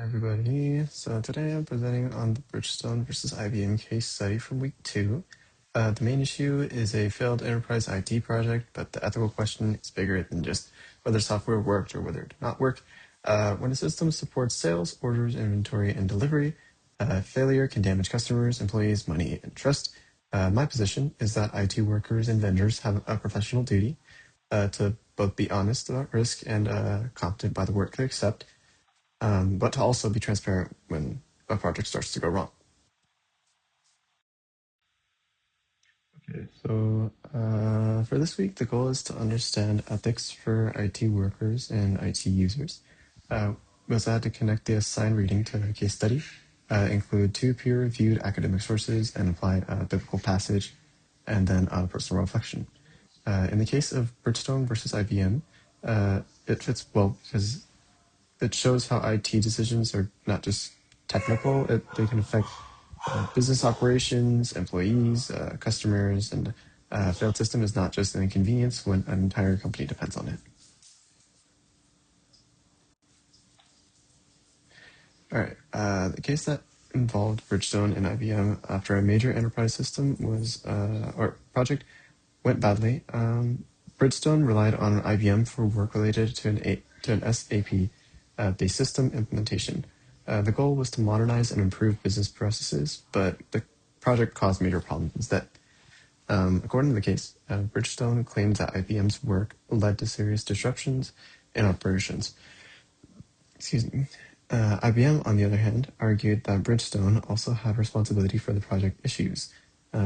Hi everybody. So today I'm presenting on the Bridgestone versus IBM case study from week 2. The main issue is a failed enterprise IT project, but the ethical question is bigger than just whether software worked or whether it did not work. When a system supports sales, orders, inventory, and delivery, failure can damage customers, employees, money, and trust. My position is that IT workers and vendors have a professional duty to both be honest about risk and competent by the work they accept, but to also be transparent when a project starts to go wrong. Okay, so for this week, the goal is to understand ethics for IT workers and IT users. We also had to connect the assigned reading to a case study, include 2 peer-reviewed academic sources, and apply a biblical passage, and then a personal reflection. In the case of Bridgestone versus IBM, it fits well because it shows how IT decisions are not just technical, they can affect business operations, employees, customers, and a failed system is not just an inconvenience when an entire company depends on it. All right, the case that involved Bridgestone and IBM after a major enterprise system or project went badly. Bridgestone relied on IBM for work related to an SAP based system implementation. The goal was to modernize and improve business processes, but the project caused major problems instead. According to the case, Bridgestone claimed that IBM's work led to serious disruptions in operations. Excuse me. IBM, on the other hand, argued that Bridgestone also had responsibility for the project issues.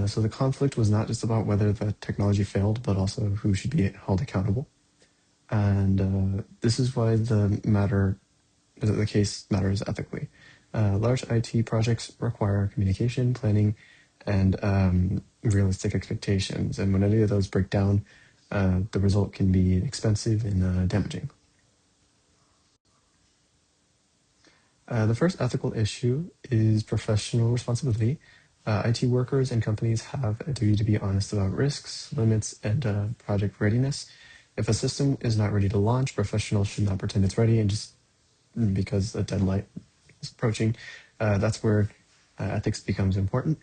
So the conflict was not just about whether the technology failed, but also who should be held accountable. And this is why the case matters ethically. Large IT projects require communication, planning, and realistic expectations. And when any of those break down, the result can be expensive and damaging. The first ethical issue is professional responsibility. IT workers and companies have a duty to be honest about risks, limits, and project readiness. If a system is not ready to launch, professionals should not pretend it's ready and just because a deadline is approaching. That's where ethics becomes important.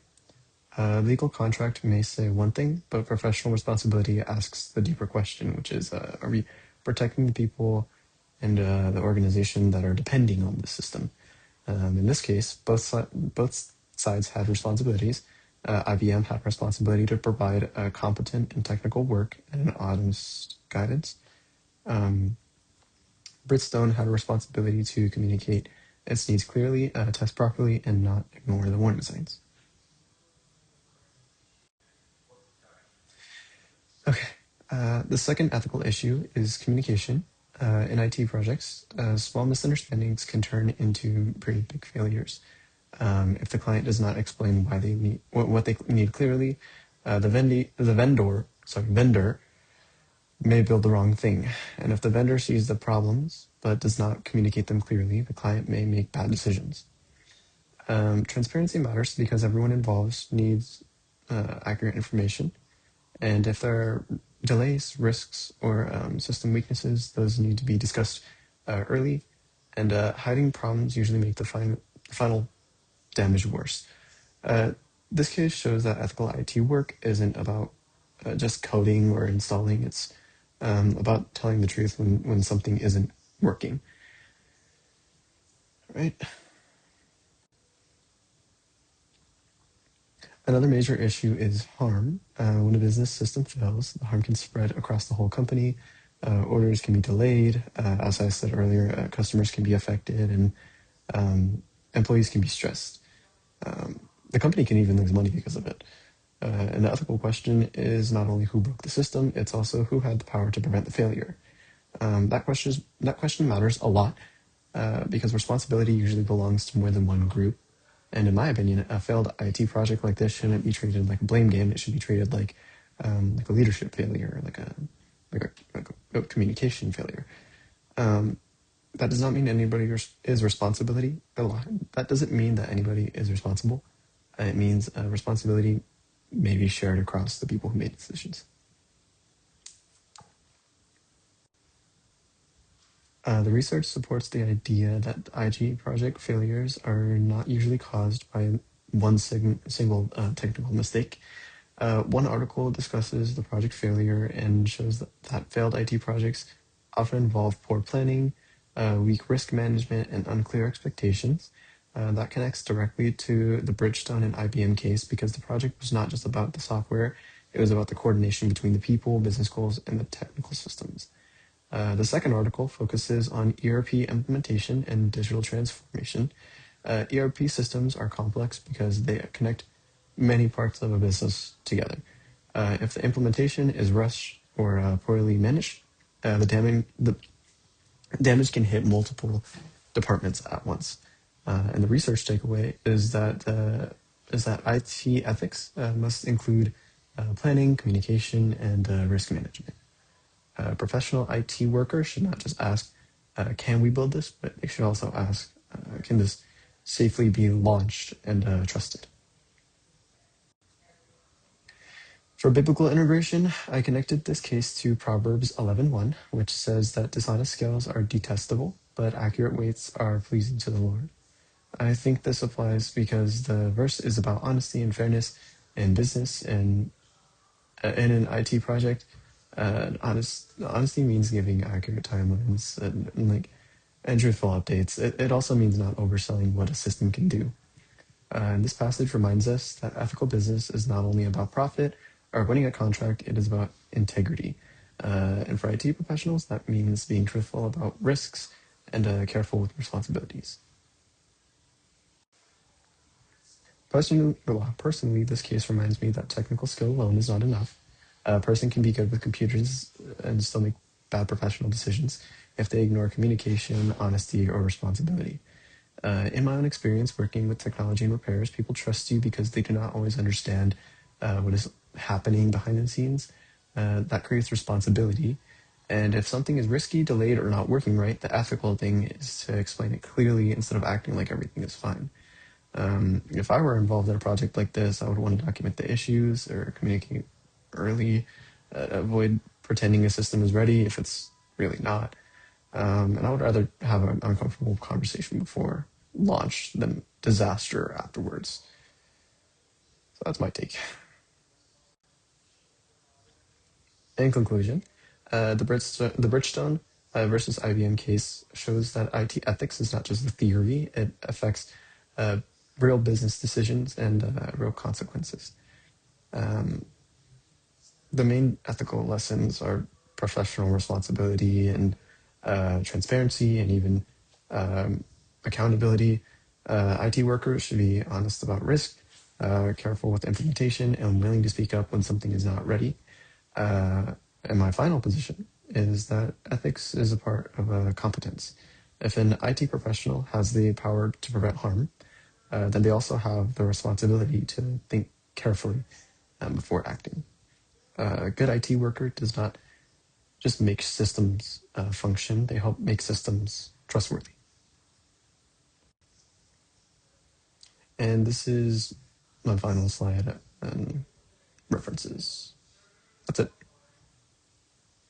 Legal contract may say one thing, but professional responsibility asks the deeper question, which is, are we protecting the people and the organization that are depending on the system? In this case, both sides had responsibilities. IBM had responsibility to provide competent and technical work and honest guidance. Bridgestone had a responsibility to communicate its needs clearly, test properly, and not ignore the warning signs. Okay. The second ethical issue is communication. In IT projects, small misunderstandings can turn into pretty big failures. If the client does not explain why they need what they need clearly, vendor may build the wrong thing. And if the vendor sees the problems but does not communicate them clearly, the client may make bad decisions. Transparency matters because everyone involved needs accurate information. And if there are delays, risks, or system weaknesses, those need to be discussed early. And hiding problems usually make the final damage worse. This case shows that ethical IT work isn't about just coding or installing. It's about telling the truth when something isn't working. Right? Another major issue is harm. When a business system fails, the harm can spread across the whole company. Orders can be delayed. As I said earlier, customers can be affected and employees can be stressed. The company can even lose money because of it. And the ethical question is not only who broke the system, it's also who had the power to prevent the failure. That question matters a lot because responsibility usually belongs to more than one group. And in my opinion, a failed IT project like this shouldn't be treated like a blame game. It should be treated like a leadership failure, like a communication failure. That does not mean anybody is responsibility. That doesn't mean that anybody is responsible. It means responsibility may be shared across the people who made decisions. The research supports the idea that IG project failures are not usually caused by one single technical mistake. One article discusses the project failure and shows that failed IT projects often involve poor planning, weak risk management, and unclear expectations. That connects directly to the Bridgestone and IBM case because the project was not just about the software, it was about the coordination between the people, business goals, and the technical systems. The second article focuses on ERP implementation and digital transformation. ERP systems are complex because they connect many parts of a business together. If the implementation is rushed or poorly managed, the damage can hit multiple departments at once. And the research takeaway is that IT ethics must include planning, communication, and risk management. Professional IT workers should not just ask, "Can we build this?" but they should also ask, "Can this safely be launched and trusted?" For biblical integration, I connected this case to Proverbs 11:1, which says that dishonest scales are detestable, but accurate weights are pleasing to the Lord. I think this applies because the verse is about honesty and fairness in business and in an IT project. Honesty means giving accurate timelines and truthful updates. It also means not overselling what a system can do. And this passage reminds us that ethical business is not only about profit or winning a contract, it is about integrity. And for IT professionals, that means being truthful about risks and careful with responsibilities. Personally, this case reminds me that technical skill alone is not enough. A person can be good with computers and still make bad professional decisions if they ignore communication, honesty, or responsibility. In my own experience working with technology and repairs, people trust you because they do not always understand what is happening behind the scenes. That creates responsibility. And if something is risky, delayed, or not working right, the ethical thing is to explain it clearly instead of acting like everything is fine. If I were involved in a project like this, I would want to document the issues or communicate early, avoid pretending a system is ready if it's really not. And I would rather have an uncomfortable conversation before launch than disaster afterwards. So that's my take. In conclusion, the Bridgestone versus IBM case shows that IT ethics is not just a theory, it affects uh, real business decisions and real consequences. Um, the main ethical lessons are professional responsibility and transparency and even um, accountability. IT workers should be honest about risk, careful with implementation, and willing to speak up when something is not ready. And my final position is that ethics is a part of a competence. If an IT professional has the power to prevent harm, then they also have the responsibility to think carefully before acting. A good IT worker does not just make systems function, they help make systems trustworthy. And this is my final slide and references. That's it.